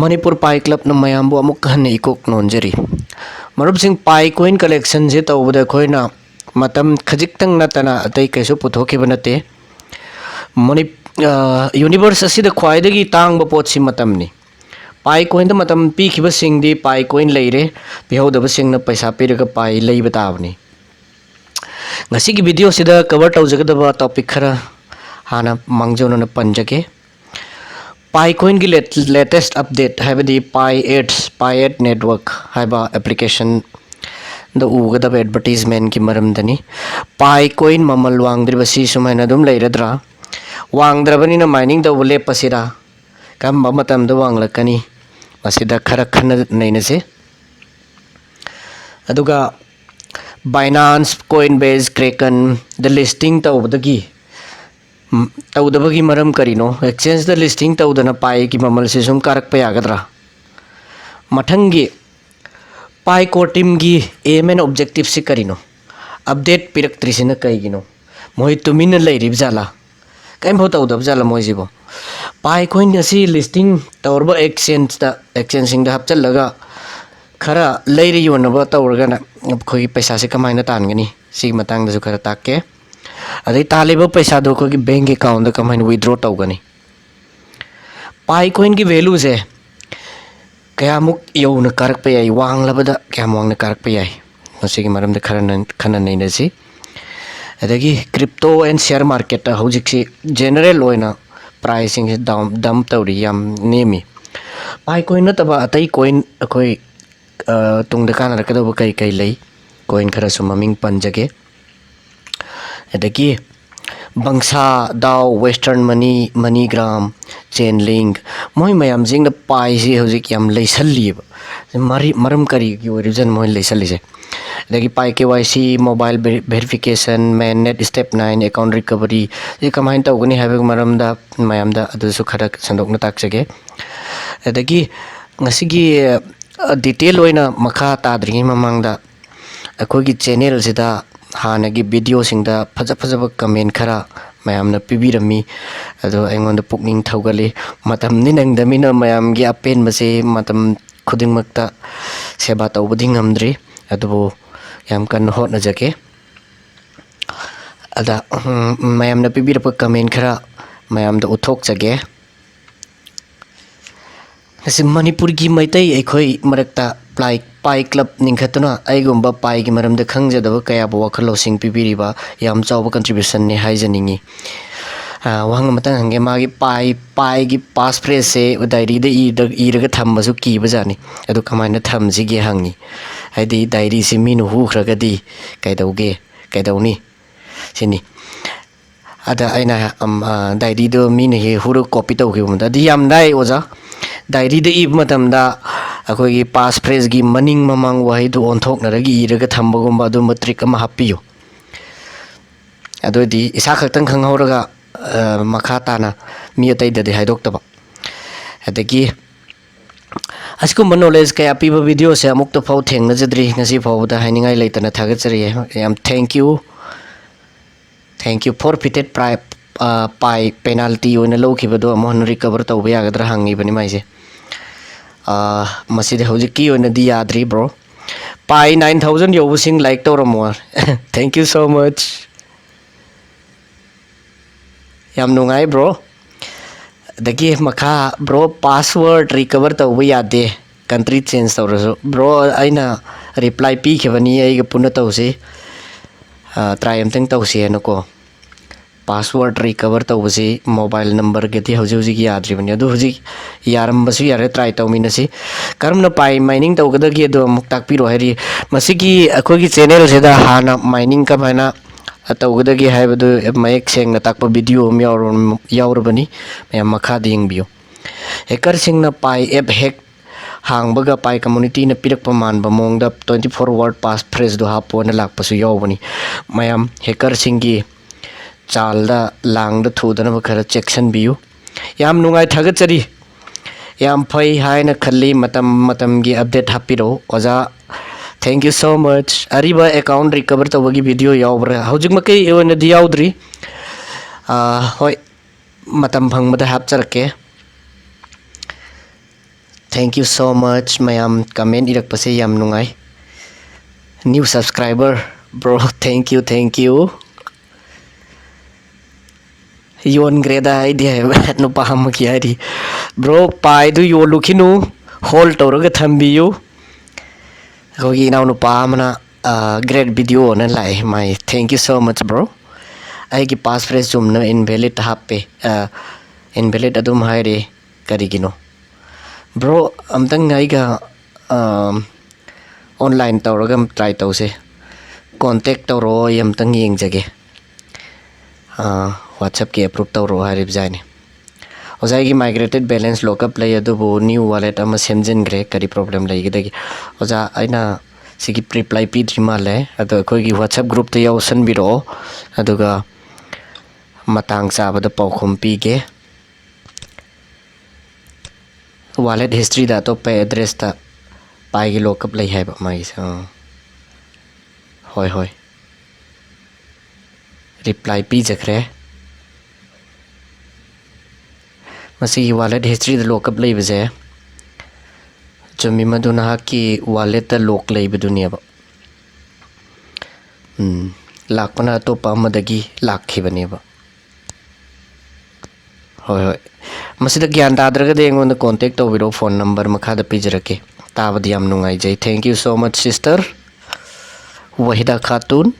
मणिपुर पाई club न मयामबु अमुक हन्ने इकोक नोंजरी मरुबसिंग पाई coin collection जे तौबदा खोइना मतम खजिक्तंग नतना अतै कैसु पुथोखिबा नते मणि यूनिवर्स असिदा ख्वाइदगी तांगबा पोटसि मतमनि पाई कोइन द मतम पीखिबा सिंगदि पाई कोइन लेरे पिहौदबा सिंगना पैसा पिरगा पाई लेबा ताबनि ngasi gi video sida cover tawjagadaba topic khara hana mangjona panjage PiCoin की latest update है Pi8 network है application द उगदब advertisement की मरमदनी PiCoin ममल वांगद्रिबसी सुमाइना दुम लेरद्रा वांगद्रबनी न माइनिंग द उले पसिरा कम मतम द वांगलकनी मसिदा खरक खन नैनसे अदुगा Binance, Coinbase, Kraken द लिस्टिंग तौबदगी तौदबगी मरम करिनो एक्सचेंज द लिस्टिंग तौदना पाई की ममल से सुम कारक पे आगद्रा मठंगी पाई को टीम की एम एंड ऑब्जेक्टिव से करिनो अपडेट पिरक्त्रिसिन कईगिनो मोहि तुमिन लेरिब जाला कई बहुत तौदब जाला मोहि जिबो पाई कोइन असी लिस्टिंग तौरबा एक्सचेंज सिंग द हपचलगा खरा लेरि योनबा तौरगना खोई पैसा से कमाइना तानगनी सी मतंग दसु खरा ताके अदे तालेबा पैसा दो को बैंक अकाउंट कमाइन विड्रॉ तौगनी PiCoin की वैल्यू से कयामुक यौन कारक पे आई वांगलबदा कयाम वांगना कारक पे आई मसिगी मरमदे खनन नैनसी अदगी क्रिप्टो एंड शेयर मार्केट हौजिक्सी जनरल ओइना प्राइसिंग से दम तौरी याम नेमी PiCoin नतबा अतै कोइन अखोई तुंगदा कानरकदबा कई लई कोइन खरा सु ममिंग पंजगे अदगी बंसा दाव वेस्टर्न मनीग्राम चेनलिंग मोय मयाम जिंग द पाई से हजिक याम लेसलिब मरम करी की रीजन मोय लेसलिसे अदगी पाई केवाईसी मोबाइल वेरिफिकेशन मैनेट स्टेप 9 अकाउंट रिकवरी ये कमाइन तौगनी हाबे मरम दा मयाम दा अदुसु खरा संदोकना ताकसगे अदगी ngasi डिटेल ओइना मखा ताद्रिंगी ममांगदा अखोगी चैनल सिदा हानगी वीडियो सिंगदा फजा फजब कमेंट खरा मयामना पिबिरमी अदो अइंगोंद पुकनिंग थौगले मतम नि नंगदमिना मयामगी अपेन बसे मतम खुदिंगमक्ता सेवा तौबदि ngamdri अदबो याम कन होटना जके अदा मयामना पिबिरप कमेंट खरा मयामदा उथोक जगे ऐसे मणिपुर की मैतई अखोई मरक्ता पाई क्लब निंखतुना अइगुंबा पाई की मरमद खंगजदब कयाबो वखल लौसिंग पिबिरिबा याम चावब कंट्रीब्यूशन ने हाइजनिंगी वहंग मतंग हंगे मागी पाई की पास फ्रेज से डायरी दे इरग थम्बसु कीबजानी अदु कमाइना थम्जिगे हंगी हाइदि डायरी से मीनु हुख्रगदी कैदौनी सिनी अदा अइना डायरी दो मीने हे हुरु कॉपी तौगिबमदा दि याम नाइ ओजा डायरी दे इब मतमदा अखोगी पास फ्रेज की मनिंग ममांग वही दो ओंथोकनरगी इरगा थम्बगुंबा दु मट्रिक अमा हापियो अदोदि इसा खक्तंग खंगहौरगा मखा ताना मी अतैददि हाइदोक्तबा अदगी असकुंबा नॉलेज कया पीबा वीडियो से अमुक तो फाउ थेंगनजद्री ngasi फाउदा हाइनिंगाई लेतना थागचरी याम थैंक यू forfeited पाई पेनाल्टी ओइना लौखिबदो अमोहन रिकवर तौबा यागद्रा हंगिबनि माइसे मसीदे हौजिकी ओइनादि याद्री ब्रो पाई 9000 योबसिंग लाइक तौरमो थैंक यू सो मच याम नुंगाई ब्रो दगी मखा ब्रो पासवर्ड रिकवर तौबा यादे कंट्री चेंज तौरसो ब्रो आइना रिप्लाई पीखिबनि आइगा पुना तौसे ट्राई अमतंग तौसे नको पासवर्ड रिकवर तौबसे मोबाइल नंबर के हौजिक याद्रिबनि अदु हौजिक यारमबसु यारे ट्राई तौमिनसी करमना पाई माइनिंग तौगदगी अदु अमुक ताकपिरो हैरि मसिगी अखोगी चैनल सेदा हाना माइनिंग कमाइना तौगदगी हाइबदु मयक सेंगना ताकपा वीडियो यावरबनि मयाम मखा दिंगबियो हैकर सिंगना पाई ऐप हैक हांगबगा पाई कम्युनिटी ने पिरकपा मानबा मोंगदा 24 वर्ड पास फ्रेज दो हापोना लाकपसु यावबनि मयाम हैकर सिंगी चालदा लांगदा थुदना खरा चेक्शन बियु याम नुंगाई थागचरी याम फै हाइना खल्ली मतम की अपडेट हापिरो ओजा थैंक यू सो मच अरिबा अकाउंट रिकवर तौबगी वीडियो यावब्रा हौजिक मकै ओइनादि यावद्री होय मतम भंगबदा हापचरके Thank you so much mayam comment irakpase yam nungai. New subscriber bro, thank you, thank you. Yon greda idea no paham kiari bro pai du yo lukinu hold tawraga thambiyu kogi naw no pamana great video na lai my thank you so much bro ai ki passphrase zoom na invalid happe invalid adum haire karigino bro amtang ai ga online tawraga try tawse contact tawro yamtang yengjage WhatsApp की approve तौरो Harib जाने ओजाई की migrated balance lockup लय अदुबो new wallet अमा सेमजन grey करी problem लय गिदगी ओजा आइना सिगी reply पीद्रि माले अदो कोई की WhatsApp group ते यावसन बिरो अदुगा मतंग साबद पौखुम पीगे wallet history दा तो पे address ता पाई की lockup लय है माइस होय होय reply पी जखरे मसी wallet history द lockup लय बजे जमी मदुना की wallet द lock लय बदुनिया लाख पना तो पामदगी लाख खिबने बा होय होय मसी द ज्ञान दादरग देंगों द contact तो बिरो phone number मखा द पिजरके तावद याम नुंगाई जय thank you so much sister Waheeda Khatoon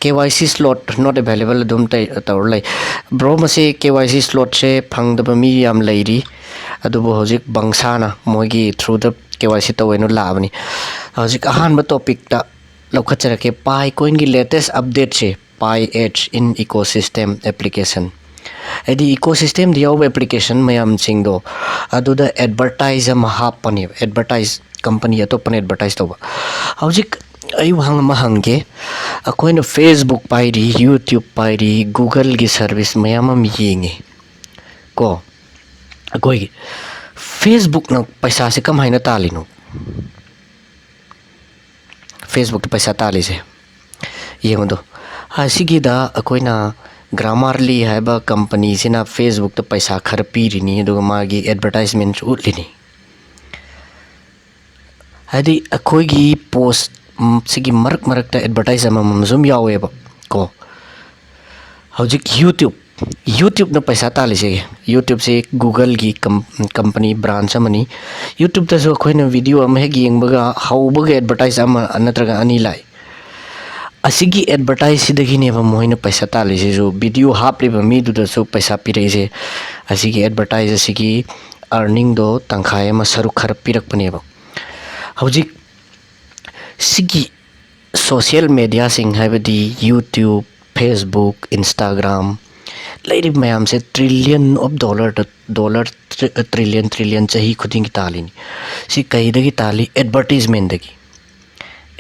KYC slot not available dum tawr lai bro mase KYC slot se phangdaba mi yam leiri adubo hojik bangsana mogi through the KYC tawenu labani hojik ahan ba topic ta lokhacharake pi coin gi latest update se pi edge in ecosystem application edi ecosystem diaw application mayam singdo aduda advertise ma hapani advertise company atopane advertise toba hojik आई वहाँ महंगे अकोइन Facebook पाइरी YouTube पाइरी Google की service मयाम येंगे को अकोई Facebook न पैसा से कम है न ताली नो Facebook तो पैसा ताली से ये मतो हासिगी दा अकोई ना Grammarly है बा कंपनी से ना Facebook तो पैसा खरपी रिनी दो मागी एडवर्टाइजमेंट उठलिनी हदी अकोई की पोस्ट सिगी मरक मरक ता एडवर्टाइज अमम जुम यावेबा को हौजिक YouTube न पैसा तालिसे YouTube से Google की कंपनी ब्रांच अमनी YouTube ता जो कोई न वीडियो अम है गियंबगा हाउबगा एडवर्टाइज अम नत्रगा अनि लाई असिगी एडवर्टाइज सिदगी ने ब मोहिन पैसा तालिसे जो वीडियो हापले ब मी दुदा सो पैसा पिरेसे असिगी एडवर्टाइज असिगी अर्निंग दो तंखाय म सरु खर पिरक पनेबा हौजिक सिगी सोशल मीडिया सिंह है बदी YouTube Facebook Instagram लाइरिब मैम से ट्रिलियन ऑफ डॉलर ट्रिलियन चाहिए खुदिंग की ताली नहीं सी कहीं दगी ताली एडवर्टाइजमेंट दगी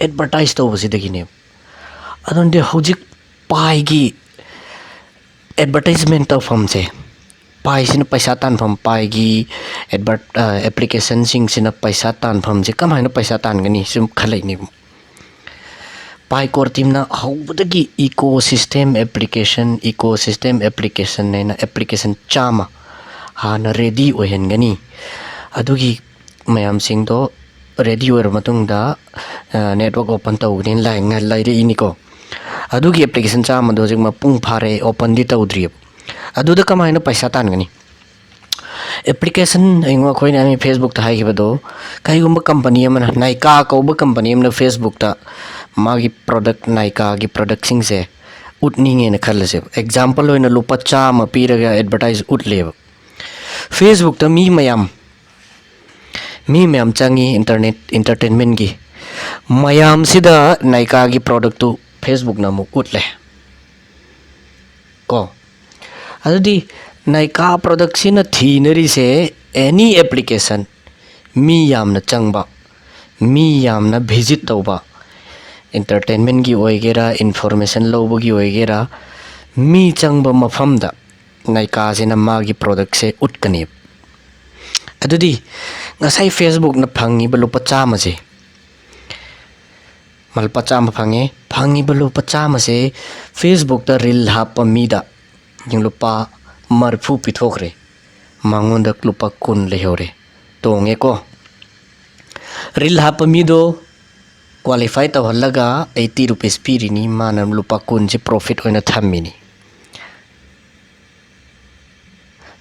एडवर्टाइज तो बसी दगी ने अदोंदे हौजिक पाइगी एडवर्टाइजमेंट तो फम से पाई से पैसा तान फम पाइगी एप्लीकेशन सिंह से पैसा तान फम से कम है पैसा तान गनी सुम खलै नि पाई कोर टीम ना हाउबदगी इकोसिस्टम एप्लीकेशन ने ना एप्लीकेशन चामा हाना रेडी ओहनगनी अदुगी मयाम सिंह दो रेडी ओर मतुंगदा network open तौगनिन lying लाइरे इनिको अदुगी application Chama दो जिक मपुंग फारे ओपन दि तौद्रिय अदुदा कमायना पैसा तानगनी एप्लीकेशन इंगो खोइन आमी Facebook ता हाइगिबदो काइगुम्बा कंपनी अमना नाइका कौबा कंपनी अमना Facebook ता मागी प्रोडक्ट नाइका की प्रोडक्ट सिंग से उठनिंगे न खलसे एग्जांपल होइना लुपा चामा पीरगा एडवर्टाइज उठलेब Facebook ता मी मयाम चंगी इंटरनेट एंटरटेनमेंट की मयाम सिदा नाइका की प्रोडक्ट तो Facebook ना मु उठले को अदुदी नाइका प्रोडक्ट सिना थीनरी से एनी एप्लीकेशन मी यामना चंगबा मी यामना विजिट तौबा एंटरटेनमेंट की ओइगेरा इन्फॉर्मेशन लौबगी ओइगेरा मी चंगबा मफमदा नाइका सिना मागी प्रोडक्ट से उठकनी अदुदी ngasai Facebook na phangi ba lupa chama se malpa chama phangi ba lupa chama se Facebook ta reel hapa mi da yung lupa marfu pithokre ꯃꯉꯣꯟꯗ ꯂꯨꯄꯥ 10 ꯂꯩꯍꯧꯔꯦ ꯇꯣꯡꯉꯦꯀꯣ real ꯍꯥꯞꯄ ꯃꯤꯗꯣ qualify तौहल्लगा 80 rupees पीरिनी माना लुपा 10 से प्रॉफिट होना थम्मिनी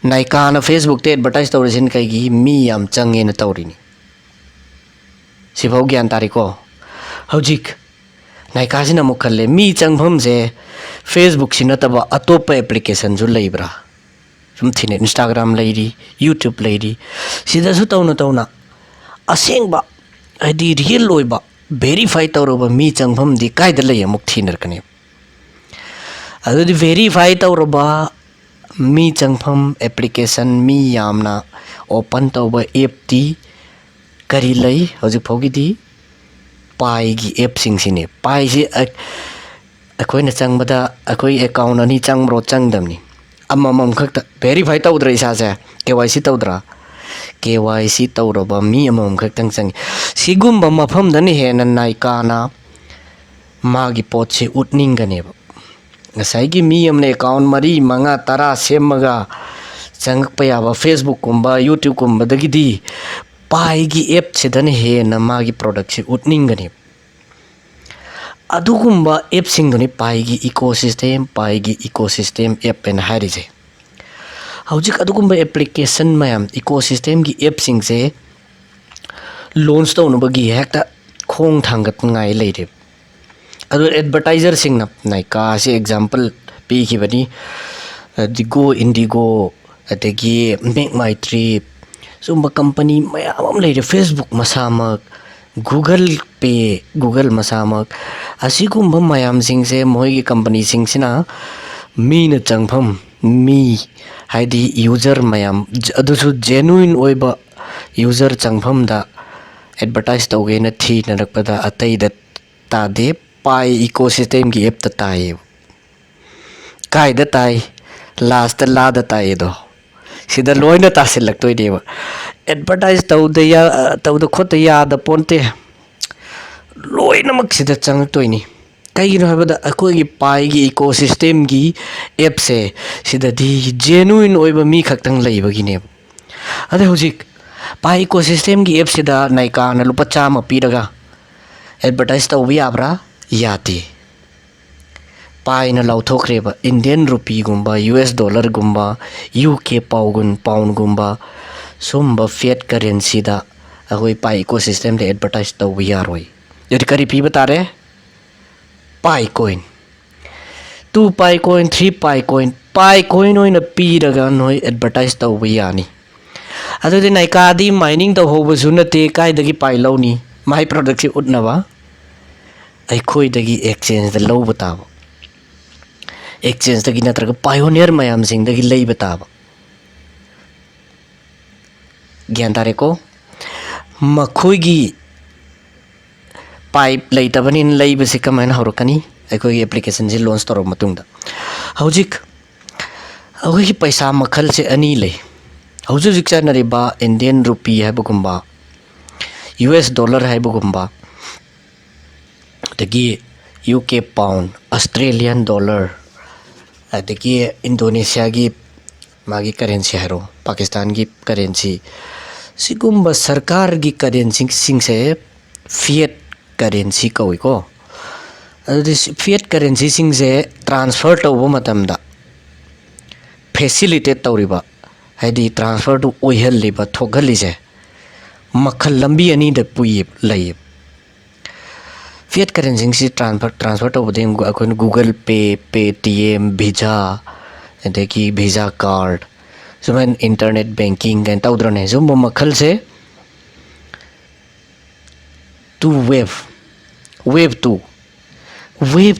नायका ना फेसबुक ते एडवर्टाइज तौरसिन कईगी मी याम चंगे न तौरिनी सिफाव ज्ञान तारिको हौजिक नायका सिना मुखल्ले मी चंगभम से फेसबुक सिना तबा अतोप एप्लीकेशन जो लेब्रा सुम थिने इंस्टाग्राम लेरी यूट्यूब लेरी सिदा सु तौना असेंगबा आदि रियल लोइबा वेरीफाई तौरबा मी चंगभम दी कायदा लय अमुक थिनरकने अदुदि वेरीफाई तौरबा मी चंगभम एप्लीकेशन मी यामना ओपन तौबा ऐप दी करी लई हौजिक फौगिदी पाई गी ऐप सिंगसिने पाई से अखोइना चंगबदा अखोइ अकाउंट अनि चंगब्रो चंगदमनी अममम खक्ता वेरीफाई तौद्रा इसासे केवाईसी तौद्रा KYC तौरबा मी अमम खक्तंग चंग सिगुम्बा मफमदनि हेना नायकाना मागी पोचे उटनिंगनेबा ngसाइगी मी अमने अकाउंट मरी मंगा तरा सेमगा चंगप याबा फेसबुक कुंबा यूट्यूब कुंबा दगिदी पाईगी ऐप सेदन हेना मागी प्रोडक्ट से उटनिंगने अदुगुंबा ऐप सिंगदनि पाईगी इकोसिस्टम ऐप एन हारिजे हौजिक अदुगुंबा एप्लीकेशन मयाम इकोसिस्टम की ऐप सिंग से लॉन्च तौनबगी हेक्ता खोंग थांगत ngai लेरे अदु एडवर्टाइजर सिंग नायका से एग्जांपल पीखिबनी दिगो इंडिगो अदगी मेक माय ट्रिप सुंबा कंपनी मयाम लेरे फेसबुक मसामक गूगल पे गूगल मसामक असिगुंबा मयाम सिंग से मोइगी कंपनी सिंग सिना मीन चंगफम मी हाइदी यूजर मयाम अदुसु जेन्युइन ओइबा यूजर चंगफम दा एडवर्टाइज तौगे न थी नरकपदा अतै द तादे पाई इकोसिस्टम की ऐप ताए काय द ताई लास्ट ला द ताए दो सिदा लोइना तासिलक्तोय देबा एडवर्टाइज तौदे या तौद खोत या द पोंते लोइनमक सिदा चंगतोयनी कई अखोगी पाईगी इकोसिस्टम की ऐप से सिददी जेन्युइन ओइबा मी खक्तंग लेबगिने अदे हुजिक पाई इकोसिस्टम की ऐप सिदा नायका न लुपा 100 पीरगा एडवर्टाइज तौबा याब्रा याते पाई न लौथोखरेबा इंडियन रुपी गुंबा US डॉलर गुंबा UK पाउंड गुंबा सुंबा फिएट करेंसी दा अखोई पाई इकोसिस्टम दे एडवर्टाइज तौबा यारोय यदि करी पीबा तारे पाई कॉइन 2 पाई कॉइन 3 पाई कॉइन ओइना पीरगा नोय एडवर्टाइज तौबा यानी अदुदि नायकादी माइनिंग तौहोबसु नते कायदगी पाई लौनी माई प्रोडक्ट से उठनबा अखोइदगी एक्सचेंज द लौबा ताबा एक्सचेंज दगी नत्रगा पायोनियर मयाम सिंग दगी लेबा ताबा ज्ञान तारेको मखोइगी पाइप लेतबनी लेबसे कमायना हरकनी अखोई एप्लीकेशन से लॉन्च तौर मतुंगदा हौजिक अखोई पैसा मखल से अनी ले हौजिक चनरिबा इंडियन रुपी हैबगुंबा US डॉलर हैबगुंबा तगी UK पाउंड ऑस्ट्रेलियन डॉलर अदगी इंडोनेशिया की मागी करेंसी हैरो पाकिस्तान की करेंसी सिगुंबा सरकार की करेंसी सिंग से फिएट करेंसी कौइको अदुदि फिएट करेंसी सिंग से ट्रांसफर तौबा मतमदा फैसिलिटेट तौरिबा हाइदी ट्रांसफर टू ओइहल्लिबा थोगलिसे मखल लंबी अनि द पुइ लय फिएट करेंसी से ट्रांसफर तौबदे अखोन गूगल पे पेटीएम वीजा अदगी वीजा कार्ड सुमन इंटरनेट बैंकिंग गन तौद्रने जुम मखल से टू वेव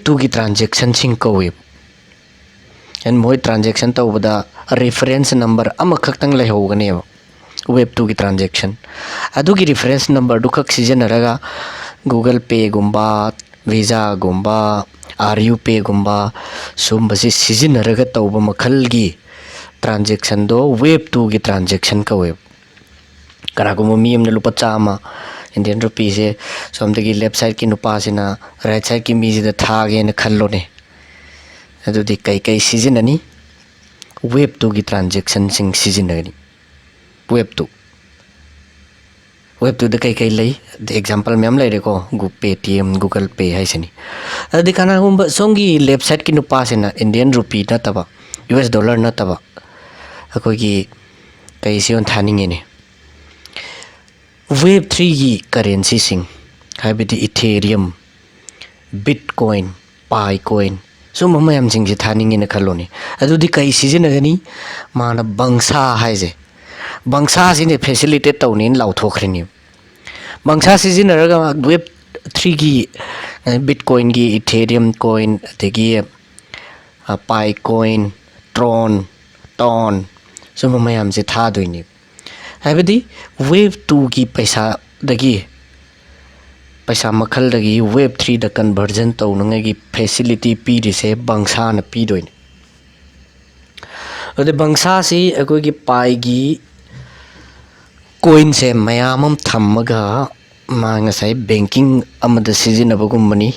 टू की ट्रांजेक्शन सिंग कौवे एन मोय ट्रांजेक्शन तौबदा रेफरेंस नंबर अमखक्तंग लेहोगने वेब 2 की ट्रांजेक्शन अदुगी रेफरेंस नंबर दुखक सिजनरगा गूगल पे गुंबा वीजा गुंबा RU पे गुंबा सुंबसी सिजनरगा तौबा मखलगी ट्रांजेक्शन दो वेब 2 की ट्रांजेक्शन कौवे कनागुम मी हमने लुपा 100 इंडियन रुपी से सोमदगी लेफ्ट साइड की नुपासिना राइट साइड की मीजिदा थागे न खल्लोने अदुदि कई सीजननी वेब 2 की ट्रांजेक्शन सिंग सीजननी वेब 2 वेब 2 दा कई लई एग्जांपल मैम ले को पेटीएम गूगल पे है सनी अदि खाना गुम सोंगी लेफ्ट साइड की नुपा से ना इंडियन रुपी नतबा यूएस डॉलर नतबा अखोगी कई से थानिंगे ने वेब 3 की करेंसी सिंह हाइबदी इथेरियम बिटकॉइन पाइकॉइन सुम मयाम सिंह से थानिंगे ने खलोने अदुदी कई सिजनगनी माना बंगसा हाइजे बंगसा सिने फैसिलिटेट तौने लाउथोखरेनी बंगसा सिजनरगा वेब 3 की बिटकॉइन की इथेरियम कॉइन अदगी पाइकॉइन ट्रॉन टॉन सुम मयाम से थादोइनी हाइबदी वेब 2 की पैसा मखल दगी वेब 3 द कन्वर्जन तौनंगी फैसिलिटी पीरिसे बंगसा न पीदोइनी अदे बंगसा से अकोई की पाइगी कोइन से मयामम थम्मगा मांगसाई बैंकिंग अमद सिजिनबगुमनी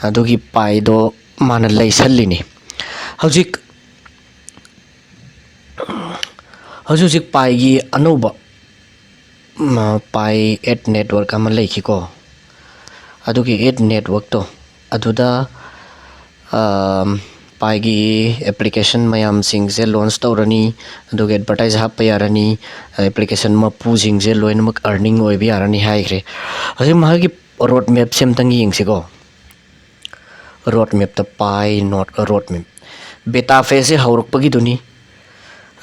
अदुगी पाइदो माना लैसल्लिनी हौजिक हौजिक पाइगी अनौबा पाई 8 नेटवर्क अमा लैखिको अदुगी 8 नेटवर्क तो अदुदा पाइगी एप्लीकेशन मयाम सिंह से लॉन्च तौरनी अदुगे एडवर्टाइज हाप यारनी एप्लीकेशन मपू सिंह से लोइनमक अर्निंग ओइ भी यारनी हाइग्रे हजि मागी रोड मैप सेम तंगी यिंगसिको रोड मैप त पाई note road map beta phase से हौरकपगी दुनी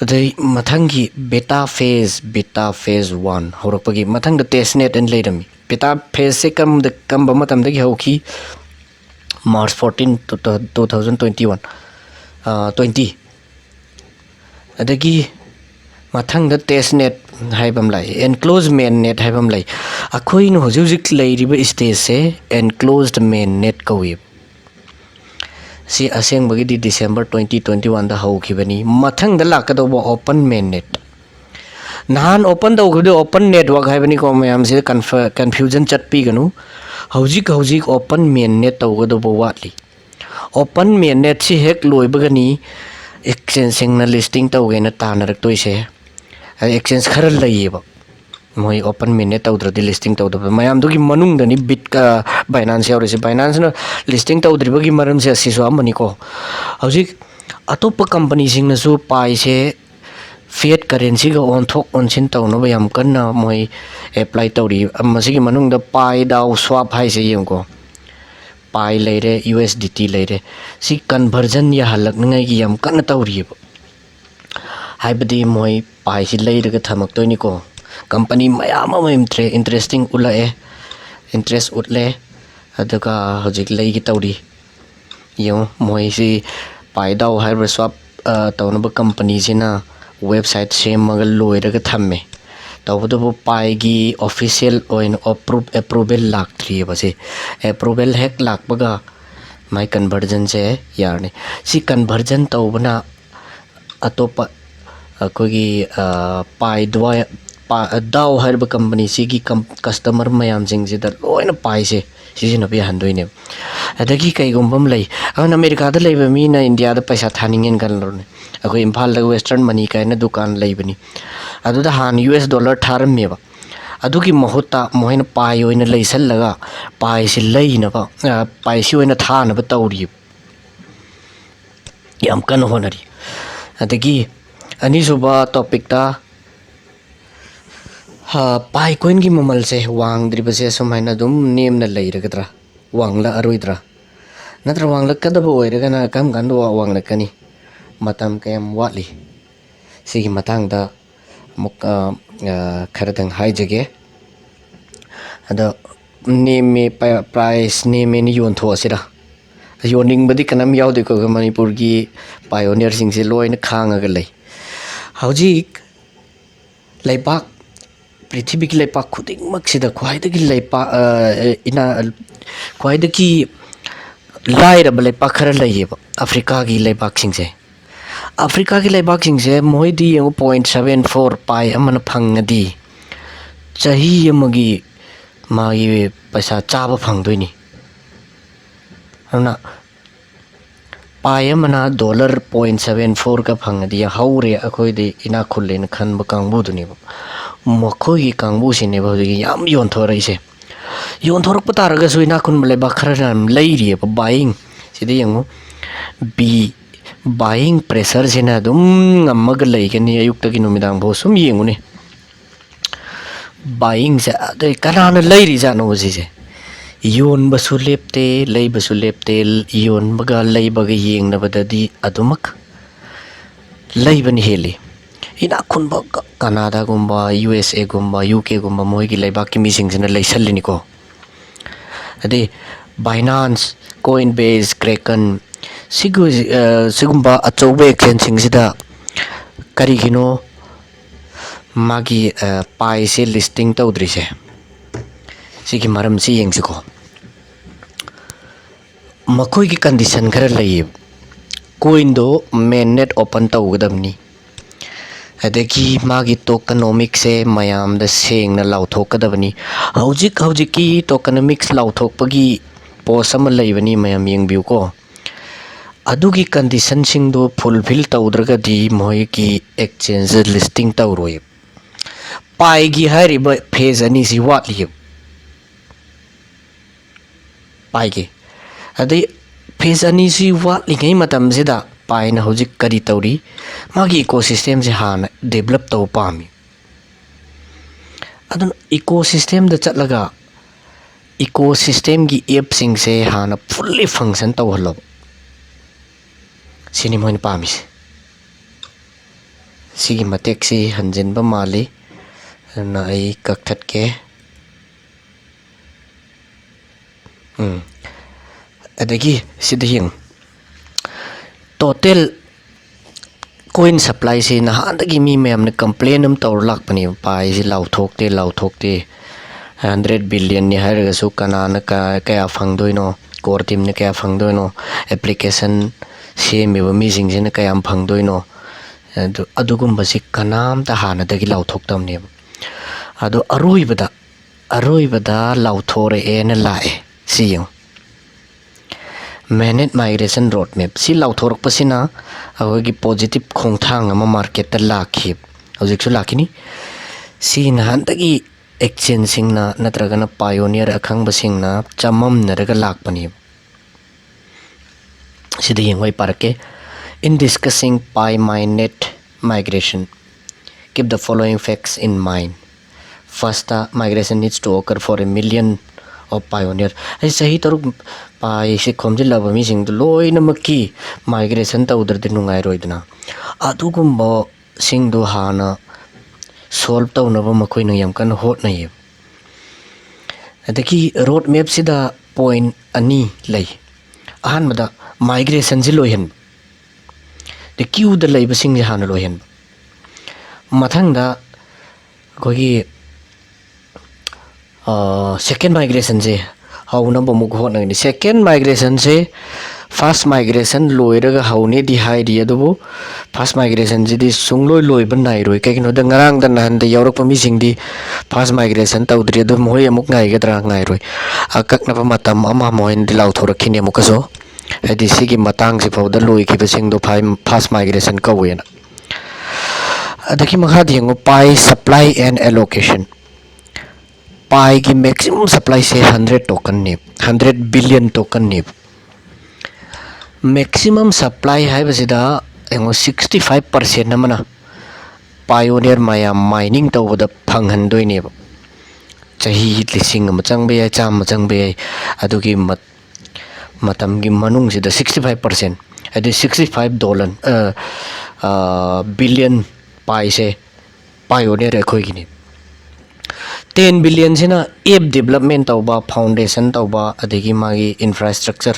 अदै मथंगी बेटा फेज 1 हौरकपगी मथंग द टेस्ट नेट एन लेरमी बेटा फेज से कम मतम दगी हौकी मार्च 14 2021 20 अदगी मथंग द टेस्ट नेट हाइबम लाई एनक्लोज मेन नेट हाइबम लाई अखोई न हजिक लेरिब स्टेज से एनक्लोज्ड मेन नेट कौए सी असेंबगी डिसेंबर 2021 दा हौखिबनी मथंग द लाकदो ओपन मेन नेट नहान ओपन तौखिबदो ओपन नेटवर्क हाइबनी को मयाम से कन्फ्यूजन चटपीगनु हौजिक ओपन मेन नेट तौगदो वाटली ओपन मेन नेट से हेक लोइबगनी एक्सचेंज सिंगना लिस्टिंग तौगेना तानरक्तोइसे एक्सचेंज खर लइयेबा मोय ओपन मेन नेट तौद्रदि लिस्टिंग तौदब मयाम दुगी मनुंगदनी बिट का बाइनांस यावरेसे बाइनांस न लिस्टिंग तौद्रिबगी मरम से असिसो अमनी को हौजिक अतोप कंपनी सिंगनसु पाइसे फिएट करेंसी का ऑनथोक ऑनसिन तौनब याम कन्ना मोय एप्लाई तौरी मसिगी मनुंगदा पाई दाउ स्वाप हाइसे यंको पाई लेरे यूएसडीटी लेरे सी कन्वर्जन या हलकनंगाई की याम कन्न तौरीब हाइबदी मोय पाई सि लेरगा थमक्तोइनिको कंपनी मयाम इंटरेस्टिंग उलाए इंटरेस्ट उतले अदुगा हजिक लेगी तौरी यो मोय सि पाई दाउ हाइब स्वाप तौनब कंपनी सिना वेबसाइट सेमग लोइरग थम्मे तौबदबो पाइगी ऑफिशियल ओइन अप्रूवल लाक्ट्री बसे अप्रूवल हेक लाकबगा माय कन्वर्जन से यारने सी कन्वर्जन तौबना अतोप अकोगी पाई द्वाय दाउ हरब कंपनी सिगी कस्टमर मयाम सिंग से लोइन पाई से सिजिनबे हंदोइने अदगी कईगुंबम लई अन अमेरिका दा लेबा मीना इंडिया दा पैसा थानिंगेन गलरने अखो इम्फाल दा वेस्टर्न मनी कायना दुकान लेबनी अदुदा हान यूएस डॉलर थारमेबा अदुगी महुता मोहन पाई ओइना लैसलगा पाई से लैनबा पाई से ओइना थानबा तौरी याम कन होनरी अदगी अनिसुबा टॉपिक ता पाई कोइन की ममल से वांगद्रिबसे सुमाइना दुम नेमना लैरगद्रा वांगला अरोइद्रा नत्र वांगलकदब ओइरगना कम गंदो वांगलकनी मतम कयम वाटली सिगी मतंगदा मुक खरदंग हाइजगे अदा नेमे प्राइस नेमे नि योनथोसिरा योनिंगबदी कनम यावदे को मणिपुर की पायोनियर सिंग से लोइन खांगगा लै हौजिक लैपाक पृथ्वी की लेपा खुदिंगमक सिदा ख्वाइदगी लेपा इना ख्वाइदगी लाइरब लेपा खर लैयेब अफ्रीका की लेपाक सिंग से मोइदी 0.74 पाई अमन फंगदी चाही अमगी मागी पैसा चाबा फंगदोइनी हमना pai amana $0.74 ka phangadi haure akhoi de ina khulle na khan ba kangbu duni ba makhoi gi kangbu sine ba gi yam yon thorai se yon thorak patar ga su ina khun le ba khara leiri ba buying sidi yango b buying pressure sina dum ngamag lei ke ni ayuk ta gi numidang bo sum yengu ne buying sa de kanana leiri ja no ji se yon basu lepte lei basu lepte yon baga lei baga yeng na badadi adumak lei ban heli ina khun ba Canada gumba USA gumba UK gumba moi gi lei ba ki mi sing sina lei sallini ko ade Binance Coinbase Kraken sigumba achouba exchange sing sida kari gino magi pai se listing tawdri se sigi maram si yeng siko makhoi ki condition khara lei coin do mainnet open tawgadamni adeki magi tokenomics se mayam da seng na lauthokadabani hojik ki tokenomics lauthokpagi post ama leibani mayam yengbiu ko adugi condition sing do fulfill tawdraga di moi ki exchange listing tawroi pai gi hariba phase ani si watli pai gi adai phase ani si watli ngai matam sida pai na hojik kari tawri magi ecosystem se hana develop taw pami adun ecosystem da chatlaga ecosystem gi app sing se hana fully function taw halo sini moin pami sigi matek si hanjin ba mali na ai kakthat ke adagi sida hing total coin supply se na handagi mi mem na complain am tor lak pani pai si lauthokte 100 billion ni har su kana na ka phangdoino core team ne ka phangdoino application semi ba mi jing jin ka yam phangdoino adugum basi kanam ta hana dagi lauthok tam ne ado aroibada lauthore en lae siyong managed migration roadmap si lauthorok pasina agogi positive khongthang ama market ta lakhi hojik su lakhini si nahan tagi exchange singna natragana pioneer akhang basingna chamam naraga lakpani sidi yengwai parke in discussing pi mainnet migration keep the following facts in mind first migration needs to occur for 1 million of pioneer ai sahi taruk pai se khomjil laba mi sing loi namaki migration ta udar de nungai roidna adugumba sing do hana solve taw na ba makoi na yam kan hot na ye adaki road map sida point ani lei ahan mada migration ji lohen the queue da lei basing ji hana lohen mathang da gogi second migration se hauna bomuk hot na second migration se first migration loiraga haune di hai di adubu first migration ji di sungloi loi ban nai roi kai no da ngarang da nan da yorok pa mi sing di first migration tawdri adu moi amuk ngai ga dra ngai roi akak na pa matam ama moin di lau thora khini amuk so adi sigi matang si pau da loi ki basing do first migration ka wena adaki makha di ngo pi supply and allocation pi ki maximum supply se 100 token ni 100 billion token ni maximum supply hai basida engo 65% namana pioneer maya mining tawda phanghan doine chahi lising ma changbe ya cham ma changbe adugi matam gi manung sida 65% adi $65 billion pai se pioneer khoi gini 10 billion sina app development tawba foundation tawba adigi magi infrastructure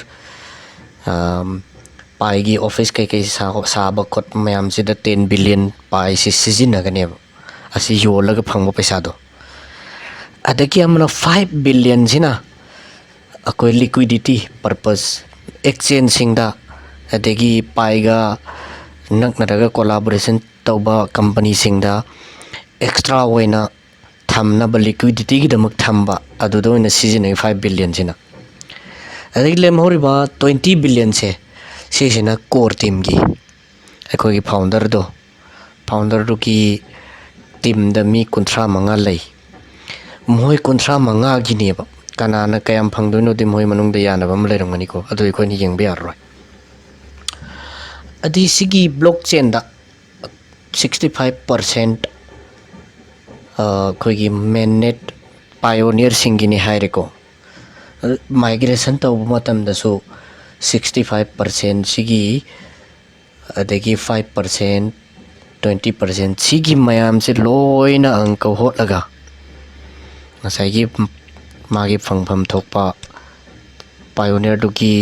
pai gi office kai saba khot mayam sida 10 billion pai si sizina gane asi yolaga phangbo paisa do adagi amna 5 billion sina akoi liquidity purpose exchange singda adagi pai ga naknaraga collaboration tawba company singda extra oina thamna ba liquidity gi damak thamba adudo ina season 5 billion sina adagi lem horiba 20 billion se सिसिना core team की अखोगी founder दो की team the मी कुंथ्रा मंगा लई मोय कुंथ्रा मंगा गिनेबा कनाना कयम फंगदोनो दि मोय मनुंग द यानबम लेरंगनी को अदो इखोनी यंगबे यारोय अदि सिगी ब्लॉकचेन दा 65% अखोगी मेननेट पायोनियर सिंगिनी हायरेको माइग्रेशन तब मतम दसो 65% सिगी अदगी 5% 20% सिगी मयाम से लोइना अंक होटलगा ngसाइगी मागी फंगफम थोकपा पायोनियर दुकी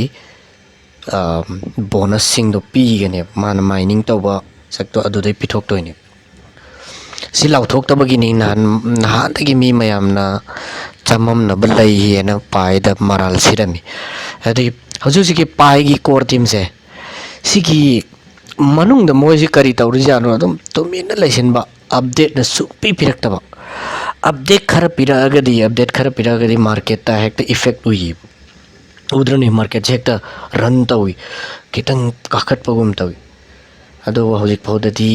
बोनस सिंग दो पीगने मान माइनिंग तौबा सक्तो अदुदै पिथोक्तोइने सि लाउथोक्तबगी नि नहानदगी मी मयामना चममनब लई हेना पाइदा मराल सिरमी अदि हजूसिकी पाइगी कोर टीम से सिगी मनुंग द मोइसी करी तौरि जानो अदुम तुमिना लैसिनबा अपडेट न सुपी पिरक्तबा अपडेट खर पिरगदी मार्केट ता हेक्ट इफेक्ट हुई उद्रने मार्केट हेक्ट रन तौई खितंग काखटपगुम तौई अदो हौजिक फौददी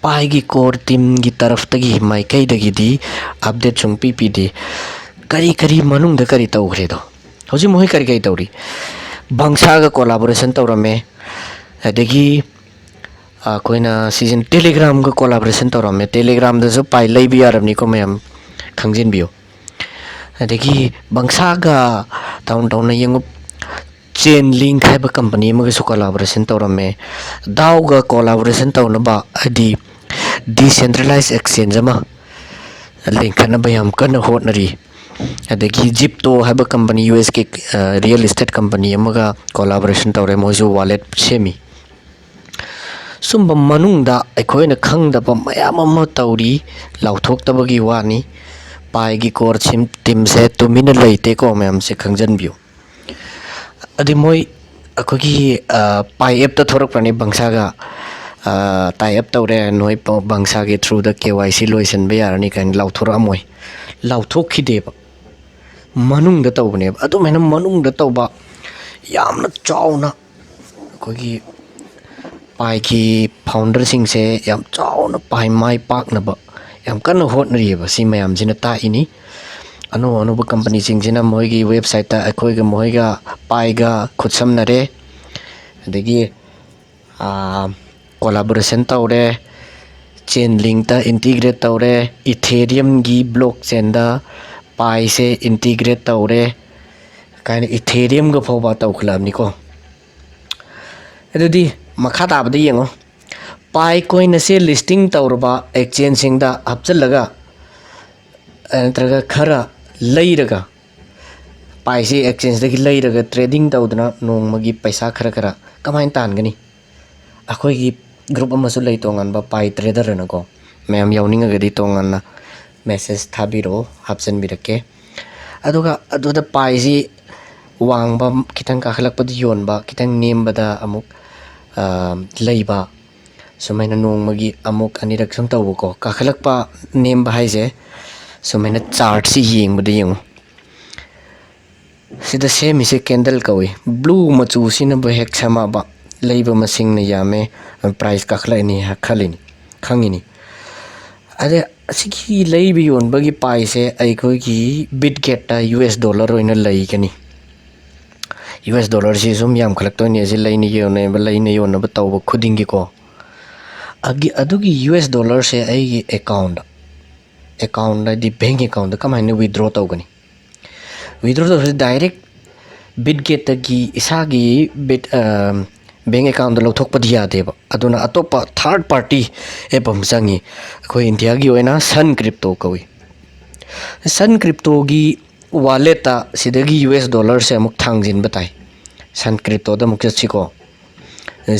पाइगी कोर टीम की तरफ तगी माइकैदगी अपडेट सुंग पीपीदी करी मनुंग द करी तौग्रेदो हौजि मोहि करी तौरी बंसागा कोलैबोरेशन तौरमे अदगी अखोइना सीजन टेलीग्राम का कोलैबोरेशन तौरमे टेलीग्राम दसु पाइ लैबि यारबनी को मैम खंगजिन बियो अदगी बंसागा टाउन यंगु चेन लिंक है कंपनी मगसु कोलैबोरेशन तौरमे दाउगा कोलैबोरेशन तौनबा अदि डिसेंट्रलाइज एक्सचेंज अमा लिंक खनबा याम कन होटनरी अदगी जिप्टो है कंपनी यूएस के रियल एस्टेट कंपनी अमगा कोलैबोरेशन तौरे मोजु वॉलेट सेमी सुंब मनुंगदा अखोइना खंगदबा मयाम अमा तौरी लाउथोक्तबगी वानी पाइगी कोर टीम से तुमिना लैते को मैम से खंगजनबियो अदि मोय अखोगी पाइ एप त थोरकप्रनि बंसागा टाइ अप तौरे नोय बंसागे थ्रू द केवाईसी लोइसनबे यारनी काइन लाउथोरमोय लाउथोखिदेबा मनुंगदा तौबनेब अदुमेना मनुंगदा तौबा यामना चावना अखोगी पाइकी फाउंडर सिंह से याम चावना पाइ माइ पाकनबा याम कन्न होटनरियबा सि मयाम जिना ताइनी अनु कंपनी सिंह मोगी वेबसाइट अखोइगा मोहिगा पाइगा खुदसमनरे अदगी कोलैबोरेशन तौरे चेन लिंक ता इंटीग्रेट तौरे इथेरियम की ब्लॉकचेन दा पाइ से इंटीग्रेट तौरे काइन इथेरियम गा फोबा तौखलाबनिको अदुदी मखा ताबदा येंगो पाइ कोइन से लिस्टिंग तौरबा एक्सचेंज सिंह दा हपचलगा नत्रगा खरा लैरगा पाइसे एक्सचेंज दगी लैरगा ट्रेडिंग तौदना नोंमगी पैसा खरा कमाइन तानगनी अखोइगी ग्रुप अमसु लै तोंगनबा पाइ ट्रेडर नको मैम यावनिंगगदी तोंगना मेसेज थाबिरो हापचनबिरके अदुदा पाइसी वांगबा खितंग काखलकपदि योनबा खितंग नेमबदा अमुक लैबा सुमैना नोंमगी अमुक अनिरक सम तौबको काखलकपा नेमबा हाइजे सुमैना चार्ट से येंगबदा येंगो सिदा सेमिसे कैंडल कौई ब्लू मचू सिनब हेक समाबा लैबा मसिंग न यामे प्राइस काखलाइनी खलिनी खंगिनी अदे असिगी लैबि योनबगी पाइसे अइखोगी बिटगेट यूएस डॉलर ओइना लैगनी यूएस डॉलर से सुम याम खलक्तोनी से लैनी योनब तौब खुदिंगी को अदुगी यूएस डॉलर से अइगी अकाउंट दी बैंक अकाउंट कमाइने विथड्रॉ तौगनी विथड्रॉ तौसे डायरेक्ट बिटगेट की इसागी बिट बैंक अकाउंट लौथोकपदि यादेबा अदुना अतोपा थर्ड पार्टी एप हम चंगी अखोई इंडिया की ओइना सन क्रिप्टो कवि सन क्रिप्टो की वॉलेट सिदगी यूएस डॉलर से अमुक थांगजिन बताई सन क्रिप्टो द मुख्य सिको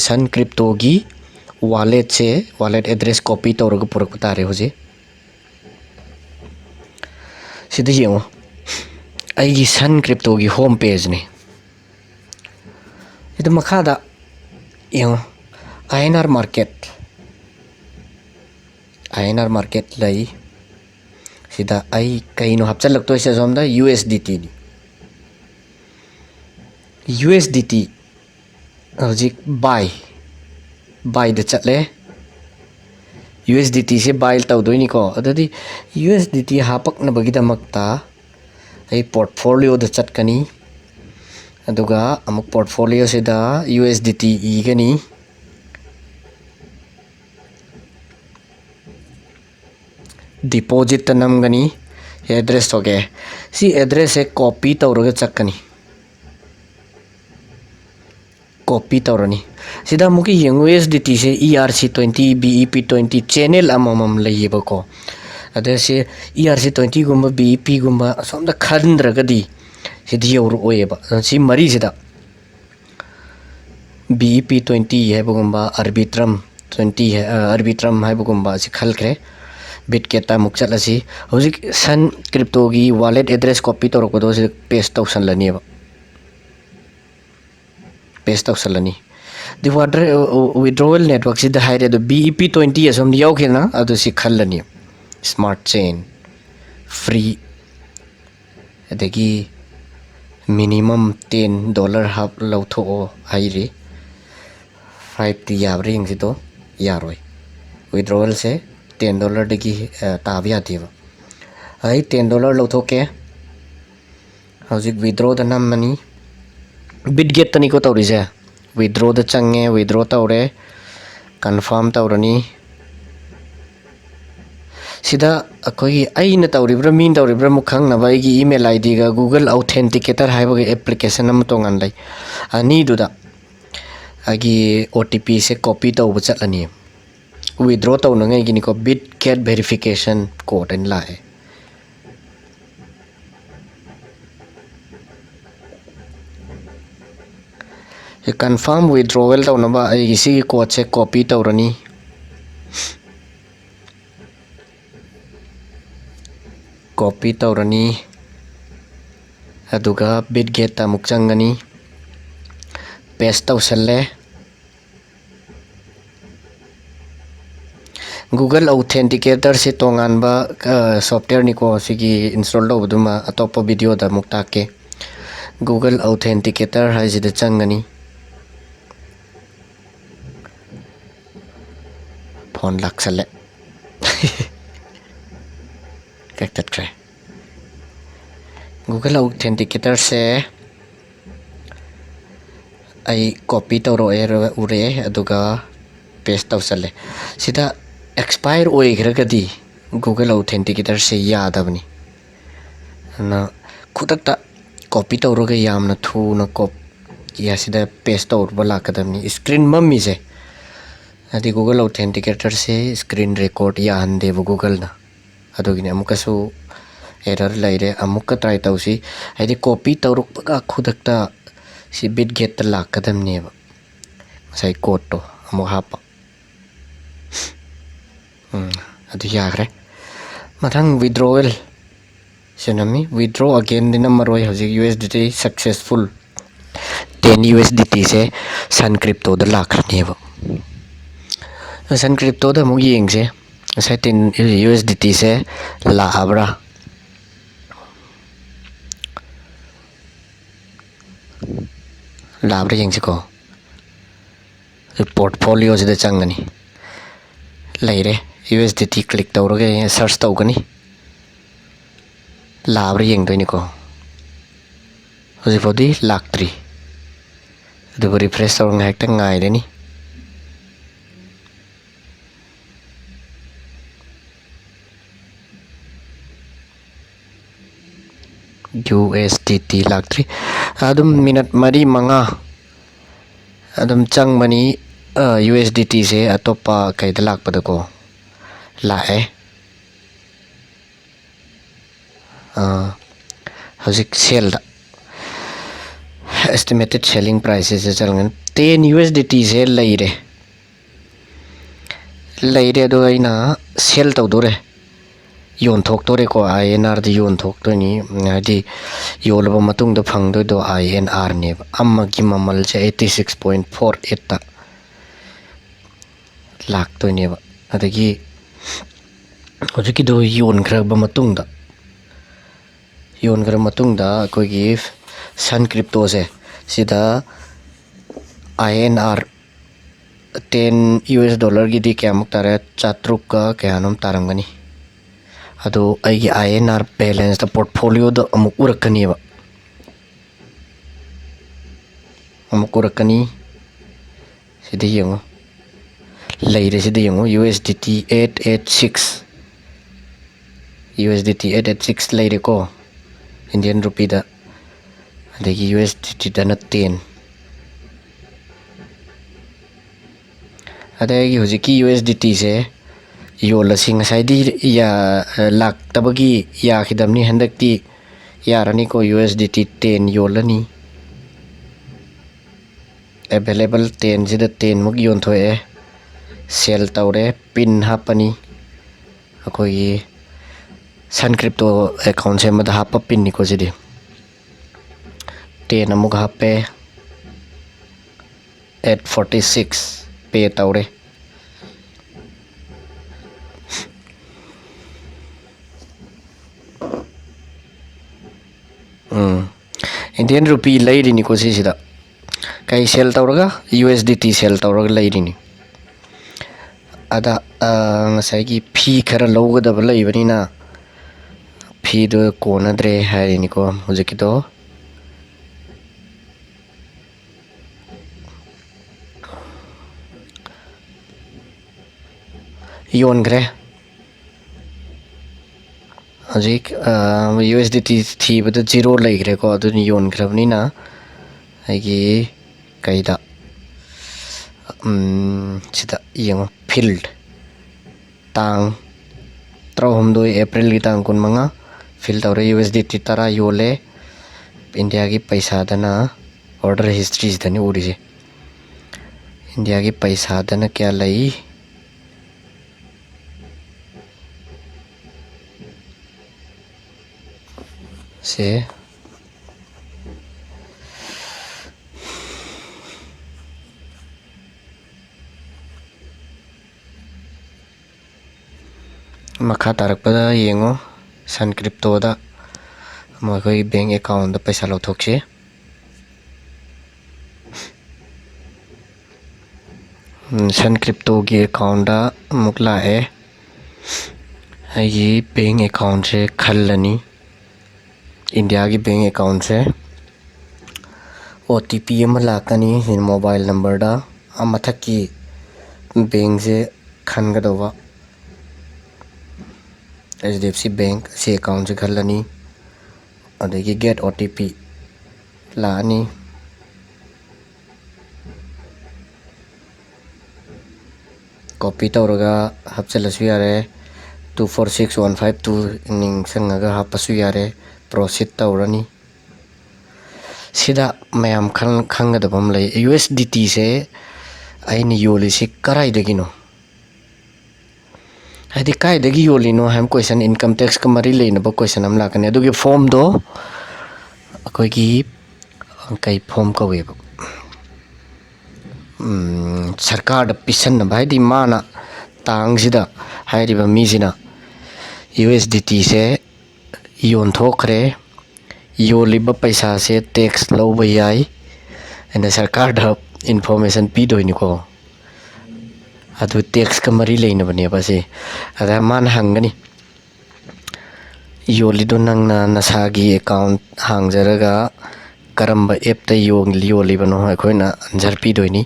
सन क्रिप्टो की वॉलेट से वॉलेट एड्रेस कॉपी तौरग पुरक तारे होजे सिदा येंगो अइगी सन क्रिप्टो की होम पेज ने इद मखादा येंगो INR मार्केट लई सिदा आई कईनो हपचलक्तो से सोमदा USDT हजिक बाय चले USDT से बाय तौदोइनिको अददी USDT हापकनबगिदमक्ता आई पोर्टफोलियो द चटकनी अदुगा अमुक पोर्टफोलियो से दा USDT इगनी डिपॉजिट नमगनी एड्रेस होगे सी एड्रेस से कॉपी तौरगे चक्कनी कॉपी तौरनी सिदा मुकी यंग USDT से ERC20 BEP20 चैनल अममम लयेबको अदे से ERC20 गुम्बा BEP गुम्बा सोमदा खंद्रगदी सिदी और ओएबा सी मरी सिदा BEP20 है बगुम्बा अर्बिट्रम 20 है अर्बिट्रम है बगुम्बा से खलखरे बिटकेटा मुक्चल असी हौजिक सन क्रिप्टो की वॉलेट एड्रेस कॉपी तौरकदो से पेस्ट तौसनलनीबा पेस्ट तौसलनी दि वाटर विड्रॉवल नेटवर्क से हाइरे दो BEP20 असम यावखेना अदो से खलनी स्मार्ट चेन फ्री अदगी मिनिमम $10 हाप लौथो हाइरे 5 ती यावरे यंग से तो यारोय विड्रॉवल से $10 दगी ताब यादेबा आई $10 लौथोके हौजिक विड्रॉ द नमनी बिटगेट तनिको तौरिजे विड्रॉ द चंगे विड्रॉ तौरे कंफर्म तौरनी सिदा अखोई आइना तौरिब्रा मीन तौरिब्रा मुखंग नबाईगी ईमेल ID गा गूगल ऑथेंटिकेटर हाइबगे एप्लीकेशन नम तोंगन लै अनि दुदा आगी OTP से कॉपी तौब चलनी विड्रॉ तौनंगे गिनिको बिटगेट वेरिफिकेशन कोड इन लाए कंफर्म विड्रॉवल तौनबा इसी कोड से कॉपी तौरनी कॉपी तौरनी अदुगा बिटगेट तमुक चंगनी पेस्ट तौसल्ले गूगल ऑथेंटिकेटर से तोंगानबा सॉफ्टवेयर निको सिगी इंस्टॉल तौबदुमा अतोप वीडियो दा मुक्ता के गूगल ऑथेंटिकेटर हाइजिद चंगनी फोन लाक्सले करे गूगल ऑथेंटिकेटर से आई कॉपी तौरो उरे अदुगा पेस्ट तौसले सिदा एक्सपायर ओइग्रगदी गूगल ऑथेंटिकेटर से यादबनी ना खुदक्ता कॉपी तौरोगे यामना थूना या सिदा पेस्ट तौरबा लाकदबनी स्क्रीन मम्मी से अदी गूगल ऑथेंटिकेटर से स्क्रीन रिकॉर्ड याहंदे गूगल ना अदुगिने अमुकसु एरर लाइरे अमुक ट्राई तौसी हाइदि कॉपी तौरपगा खुदक्ता सी बिटगेट लाकदमनेबा मसाई कोड तो अमु हापा अदु याग्रे मथंग विड्रॉवल सेनमी विड्रॉ अगेन दिन मरोय हजिक USDT सक्सेसफुल 10 USDT से सन क्रिप्टो द लाखनेबा सन क्रिप्टो द मु येंगसे से 10 USDT से लाबरा लाबरा येंगसेको पोर्टफोलियो से चंगनी लेरे USDT क्लिक तौरगे सर्च तौगनी लाबरा येंगदोइनिको हजिफोदी लाक्ट्री अदुबो रिफ्रेश तौर ngahekta ngaireni USDT लाक्ट्री अदुम मिनट मरी मंगा अदुम चंग मनी USDT से अतोपा कैद लाकपदको लाए हजिक सेल एस्टिमेटेड सेलिंग प्राइसेस से चलगन 10 USDT से लैरे अदो आइना सेल तौदोरे योनथोक्तोरेको INR द योनथोक्तोनी हादि योलबा मतुंग द फंगदो INR ने अम्मगी ममल से 86.48 ता लाक्तोनेबा अदगी हजिकी दो योनख्रबा मतुंग दा कोई सन क्रिप्टो से सीधा INR 10 US dollar gidi kayamuk tare chatruk ka kayanum taramgani ado aigi INR balance da portfolio da amuk urakani ba amuk urakani sidi yengo leire sidi yengo USDT 886 USDT 886 leire ko Indian rupee da adagi USDT da na 10 adagi hujiki USDT se yola sing saidi ya lak tabagi ya khidamni handakti yarani ko USDT 10 yolani available 10 sida 10 muk yon thoe sell tawre pin hapani akoi Sun Crypto account se mada hapa pin ni ko sidi 10 amuk hape 846 pay tawre Indian rupee leiri ni ko sida kai sell tawraga USDT sell tawraga leiri ni ada ngasai gi fee khara lowgadaba leibanina fee do konadre hari ni ko hujiki do yon gre hujik USDT thi bada zero leigre ko adu ni yon grabnina aigi kaida sida yang field tang trahumdoi April gi tang kun manga field aure USDT tara yole India gi paisa dana order histories dani uri India gi paisa dana kya lai se makha tarakpada yengo Sun Crypto da makoi bank account da paisa lauthokse Sun Crypto gi account da mukla e ai bank account se khallani India gi bank account se OTP ama lakani in mobile number da amathaki bank se khangadova HDFC Bank se account se khallani adagi get OTP laani copy tawraga hapchalasu yare 246152 ning sangaga hapasu yare proceed tawrani sida mayam khangadabam lay USDT se aini yoli se karai dagino hadi kai dagi yoli no ham question income tax ka mari leina ba question am lakani adugi form do akoi gi kai form ka we sarkar da pisan na bai di mana tang sida hairi ba mi sina USDT se yon thokre yoli ba paisa se tax lo ba yai and sarkar da information pi doi ni ko adu tax ka mari leina bane ba se ada man hangani yoli do nang na nasagi account hangjaraga karamba app ta yoli bano akoina answer pi doi ni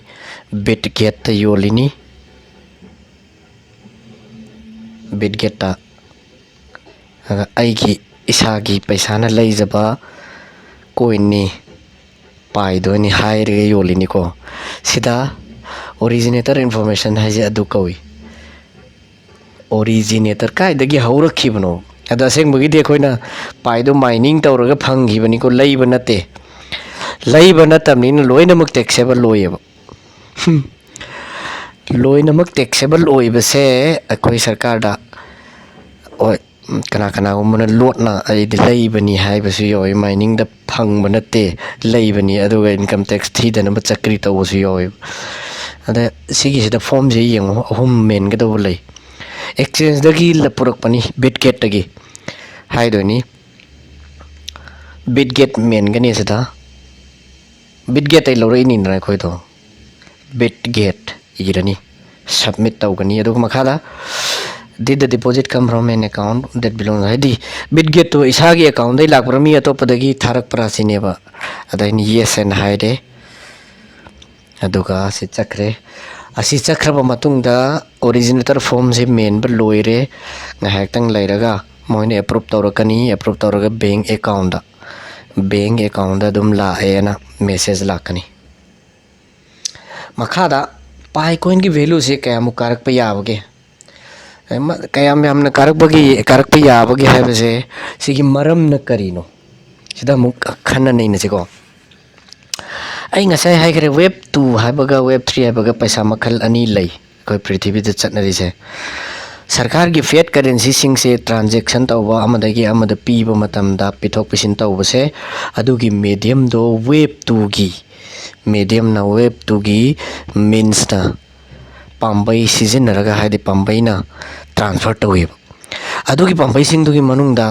bitget ta yoli ni bitget ta aigi isagi paisa na leijaba coin ni pai do ni haire yoli ni ko sida originator information haje adu kawi originator kai dagi haurakibano ada asengbagi de koina pai do mining tawraga phangibani ko leiba nate leiba natamni loinamak taxable loyeba loinamak taxable oiba se akoi sarkar da oi kana kana gumna lotna ai de leibani haibasu yoi mining da phangba nate leibani aduga income tax thidana ba chakri tawsu yoi ada sigi sida form je yengo ahum men ga do lei exchange dagi la purak pani bitget dagi haidoni bitget men gani sida bitget ai lorei ni na khoi to Bitget irani submit tawgani aduga makhada did the deposit come from an account that belongs hadi Bitget to isagi account dai lakpra mi atopadagi tharak prasineba adain yes and haide aduga si chakre asi chakraba matungda originator form se main ba loire ngahak tang lairaga moine approve tawraga bank account da dum la ena message lakani makhada pai coin ki value se kaya mu karak pa yabage kaya me हमने karak pa yabage hai se sigi maram na karino sida mu khanna nei na siko ai ngasai hai kare web 2 haibaga web 3 haibaga paisa makhal ani lai koi prithvi da chatnari se सरकार की fate currency सिंग से transaction तौबा अमदगी अमद पीबा मतमदा पिथोक पिसिन तौबा से अदुगी medium दो web 2 की medium ना वेब 2 की मीन्स ना पांबई सिजनरगा हाइदि पांबई ना ट्रांसफर तौबा अदुगी पांबई सिंग दुगी मनुंगदा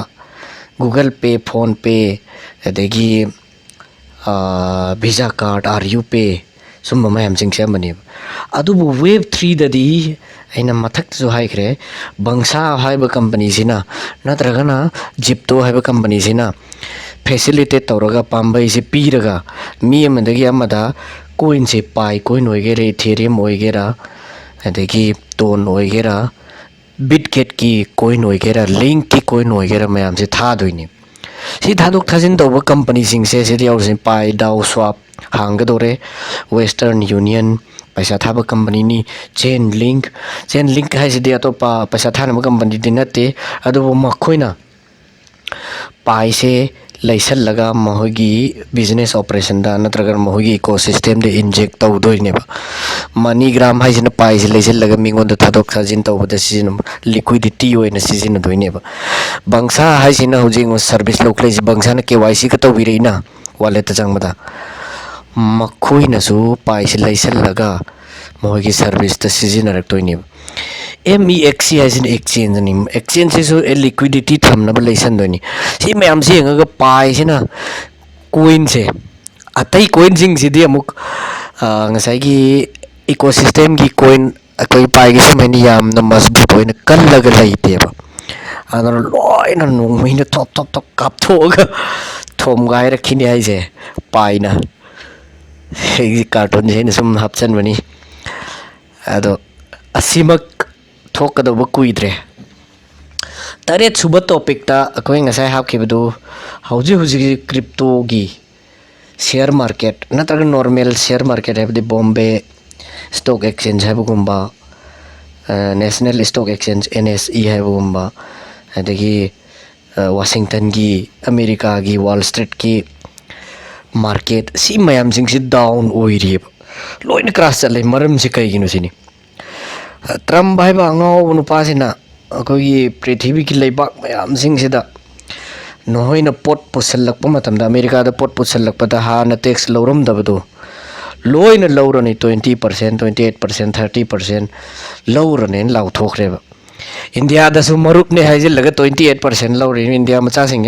गूगल पे फोन पे अदगी वीजा कार्ड आरयू पे सुम मयम सिंग से मनी अदुबु वेब 3 ददी aina mathak su hai kre bangsa haiba company sina natragana jipto haiba company sina facilitate tawraga pambai se piraga mi amadagi amada coin se pai coin oigere ethereum oigera adagi ton oigera bitget ki coin oigera link ki coin oigera mayam se tha doini si thaduk thajin tawba company sing se se yaw se pai dau swap hanggadore western union पैसा थाबा company नी chain link है सिदे अतोपा पैसा थानबा company दि नते अदुबो मखोइना पाइसे लैसल लगा महोगी business operation दा नत्रगर महोगी ecosystem दे inject तौदोइनेबा money ग्राम है जिन पाइसे लैसल लगा मिंगोन the थादोक साजिन तौबदा सिजिन liquidity ओइना सिजिन दोइनेबा बंगसा है जिन होजिंग सर्विस लोकलेज बंगसा न केवाईसी का तौबिरेना वालेट जंगबदा मखोइनसु पाइसे लैसल लगा मोहगी सर्विस त सिजिनरक्तोइने MEXC है जिन एक्सचेंज से सो लिक्विडिटी थमनब लैसन दोनी सि मैम से यंगा पाइ सिना कोइन से अतई कोइन सिंग सिदि अमुक ngसाइगी इकोसिस्टम की कोइन अकोइ पाइगी समेनि याम न मजबूत होइना कल्लग लैतेबा अनर लोइना नोंमैना थोप कापथोगा थोम गाय रखिने आइजे पाइना कार्टून से सुम हप्सन बनी अदो असीमक थोकदब कुइद्रे तरेत सुब टॉपिक ता अकोइ ngसाइ हापखिबदु हौजि हौजि क्रिप्टो की शेयर मार्केट नत्रग नॉर्मल शेयर मार्केट है बॉम्बे स्टॉक एक्सचेंज है गुम्बा नेशनल स्टॉक एक्सचेंज NSE है गुम्बा अदगी वाशिंगटन की अमेरिका की वॉल स्ट्रीट की मार्केट सी मैम सिंग से डाउन ओइरिब लोइन क्रॉस चले मरम से कईगिनो सिनी ट्रम्प भाई बांगाव नुपासिना अकोगी पृथ्वी की लेबाक मैम सिंग से दा नोइना पोट पुसलक मतमदा अमेरिका दा पोट पुसलक पदा हाना टैक्स लौरम दबदो लोइन लौरने 20% 28% 30% लौरने लाउथोखरेबा इंडिया दसु मरुप ने हाइजे लगा 28% लौरे इंडिया मचा सिंग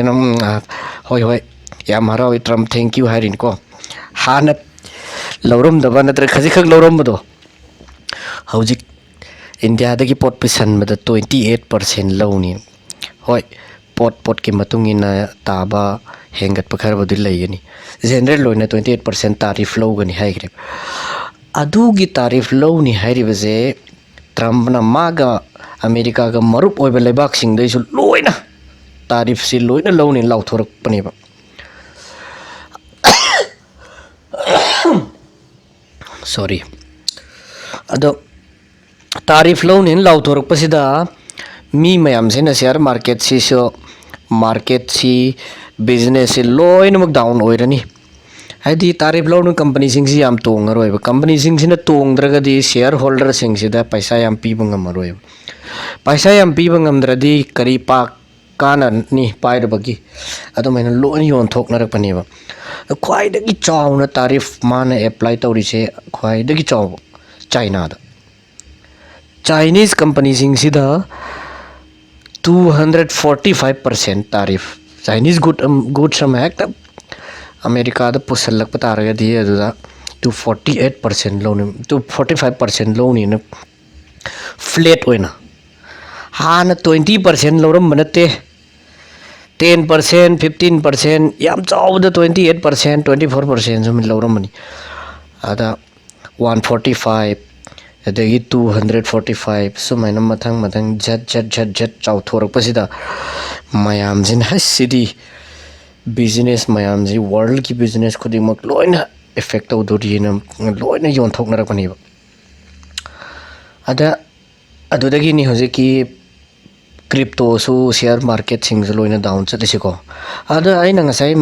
होय होय याम हराव ट्रम्प थैंक यू हारिन को हाना लौरम दबा नत्र खजिखक लौरम बदो हौजिक इंडिया दगी पोट पिसन बद 28% लौनी होय पोट के मतुंग इन ताबा हेंगत पखर बदु लैगनी जनरल लोइना 28% तारिफ लौगनी हाइग्रे अदुगी तारिफ लौनी हाइरिबजे ट्रम्प ना मागा अमेरिका का मरुप ओइबे लेबाक सिंग दैसु लोइना तारिफ से लोइना लौनी लाउथोरक पनेबा सॉरी अदो तारीफ लौनी लाउथोरकपसिदा मी मयाम से शेयर मार्केट से मार्केट सी बिजनेस से लोइनमक डाउन ओइरनी हाइदी तारीफ लौन कंपनी सिंग से याम तोंगरोइब कंपनी सिंग से तोंगद्रगदी शेयर होल्डर सिंग से पैसा याम पीब ngamaroib पैसा याम पीब ngamdradi करी पाक काननी पाइरबगी अदो मैंने लोन योन थोकनरकपनेबा ख्वाइदगी चाउना तारीफ मान एप्लाई तौरिसे ख्वाइदगी चाउ चाइना दा चाइनीज कंपनी सिंग सिदा 245% तारीफ चाइनीज गुड सम है अमेरिका दा पुसलक पतारगदी अदुदा to 48% loan to 45% loan in flat oina hana 20% loram manate 10% 15% yam chawda 28% 24% sum loram mani ada 145 adagi 245 sumaina mathang jat chawthorakpasida mayam jin hasidi business mayam ji world ki business khudingmak loina effect tawdurina loina yonthoknarakpani ada adudagi ni hojiki crypto su share market sing loina down chatisiko ada aina ngasai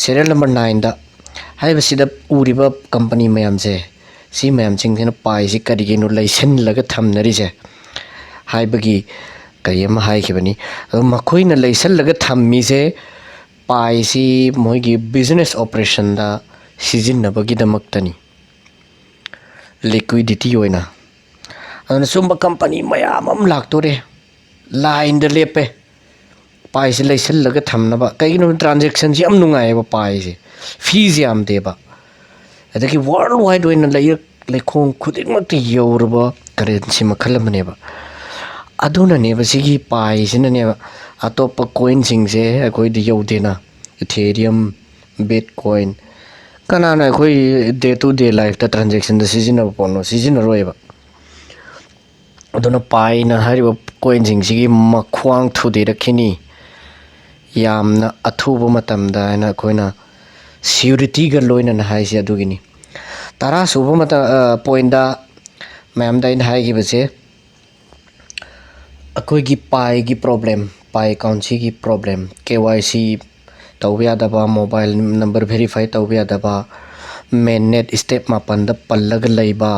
serial number 9 da haibasida uriba company mayam je si mayam sing sina pai si karigino license laga thamnari je haibagi kayama haikibani makoina license laga thammi je pai si moigi business operation da sijinnabagi damaktani liquidity oina aduna sumba company mayam am laktore line da lepe pai si license laga thamnaba kaigino transaction ji am nungai ba pai si fees yam deba adaki worldwide oina lekhong khudingmakti yorba currency makhalamneba aduna neba sigi pai sinaneba atopa coin singse akoi di yodena ethereum bitcoin kanana akoi day to day life ta transaction da season pono season roiba aduna pai na hariba coin sigi makhwang thude rakhini yamna athuba matamda na koina security ga loina na haisi adugini tara suba mata point da ma'am da in hai gi base akoi gi pai gi problem pai account gi problem KYC tawya da ba mobile number verify tawya da ba mainnet step ma panda pallag leiba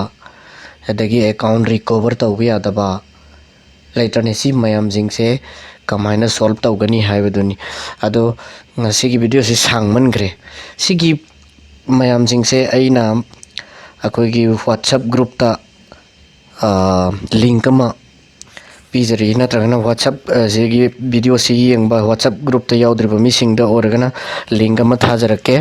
adagi account recover tawya da ba later ne si mayam jing se kamaina solve tawgani haibaduni ado ngasigi video si sangman gre sigi mayam jing se aina akoi gi WhatsApp group ta link ma pizari natragana WhatsApp sigi video si yengba WhatsApp group ta yaudriba mi singda organa link ma thajarake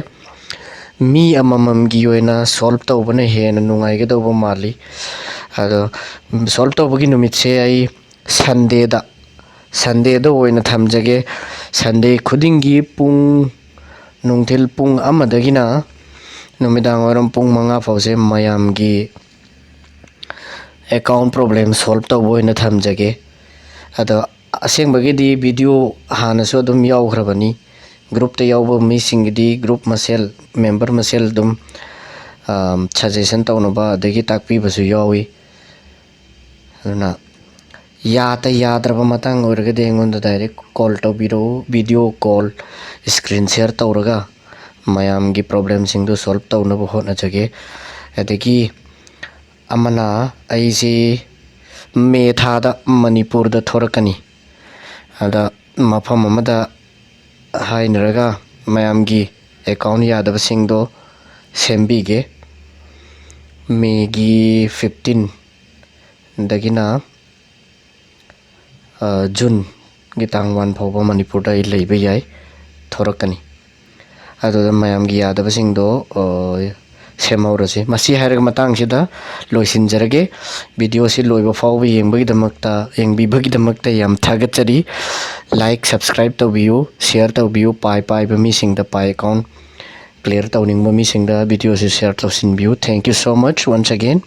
mi amamam gi oina solve tawbana hena nungai ga dawba mali ado solve tawbagi numit se ai Sunday da oina thamjage Sunday khudingi pung nungthil pung amadagina numidang waram pung manga fause mayam gi account problem solve tawbo oina thamjage ado asengbagi di video hana so dum yawgrabani group ta yawba mi singdi group masel member masel dum suggestion tawnaba adagi takpi basu yawi aduna yadraba matang orga de ngonda direct call to video call screen share tawraga mayam gi problem sing do solve tawna bo hona jage adagi amana aisi me thada manipur da thorakani ada mafam amada hainraga mayam gi account yadaba sing do sembige me gi 15 dagina June gitang 1 phawba manipur da leiba yai thorakani ado mayam gi yadaba sing do semaurase masi hairag matang sida loisin jarage video si loiba fawba yengbagi damakta yam thagachari like subscribe tawbiyu share tawbiyu pai ba mi singda pai account clear tawning ba mi singda video si share tawsin biyu thank you so much once again